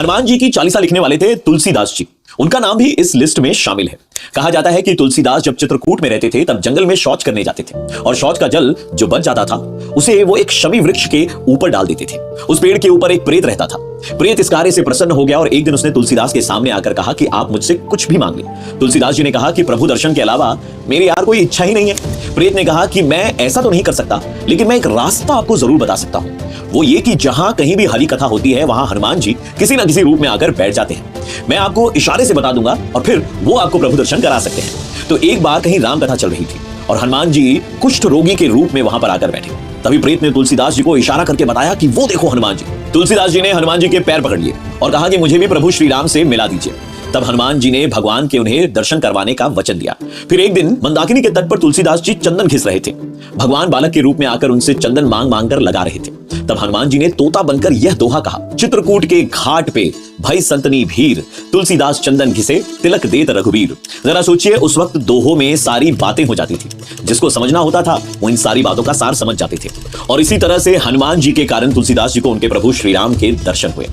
हनुमान जी की चालीसा लिखने वाले थे तुलसीदास जी। उनका नाम भी इस लिस्ट में शामिल है। कहा जाता है कि तुलसीदास जब चित्रकूट में रहते थे तब जंगल में शौच करने जाते थे और शौच का जल जो बच जाता था उसे वो एक शमी वृक्ष के ऊपर डाल देते थे। उस पेड़ के ऊपर एक प्रेत रहता था। प्रेत इस कार्य से प्रसन्न हो गया और एक दिन उसने तुलसीदास के सामने आकर कहा कि आप मुझसे कुछ भी मांग लें। तुलसीदास जी ने कहा कि प्रभु दर्शन के अलावा मेरी यार कोई इच्छा ही नहीं है। प्रेत ने कहा कि मैं ऐसा तो नहीं कर सकता, लेकिन मैं एक रास्ता आपको जरूर बता सकता हूं। वो ये कि जहां कहीं भी हरि कथा होती है वहां हनुमान जी किसी ना किसी रूप में आकर बैठ जाते हैं। मैं आपको इशारे से बता दूंगा और फिर वो आपको प्रभु दर्शन करा सकते हैं। तो एक बार कहीं राम कथा चल रही थी और हनुमान जी कुष्ठ रोगी के रूप में वहां पर आकर बैठे। तभी प्रेत ने तुलसीदास जी को इशारा करके बताया कि वो देखो हनुमान जी। तुलसीदास जी ने हनुमान जी के पैर पकड़ लिए और कहा कि मुझे भी प्रभु श्री राम से मिला दीजिए। तब हनुमान जी ने भगवान के उन्हें दर्शन करवाने का वचन दिया। फिर एक दिन मंदाकिनी के तट पर तुलसीदास जी चंदन घिस रहे थे। भगवान बालक के रूप में आकर उनसे चंदन मांग मांग कर लगा रहे थे। तब हनुमान जी ने तोता बनकर यह दोहा कहा, चित्रकूट के घाट पे भई संतनी भीर, तुलसीदास चंदन घिसे तिलक देत रघुबीर। जरा सोचिए, उस वक्त दोहों में सारी बातें हो जाती थी। जिसको समझना होता था वो इन सारी बातों का सार समझ जाते थे। और इसी तरह से हनुमान जी के कारण तुलसीदास जी को उनके प्रभु श्री राम के दर्शन हुए।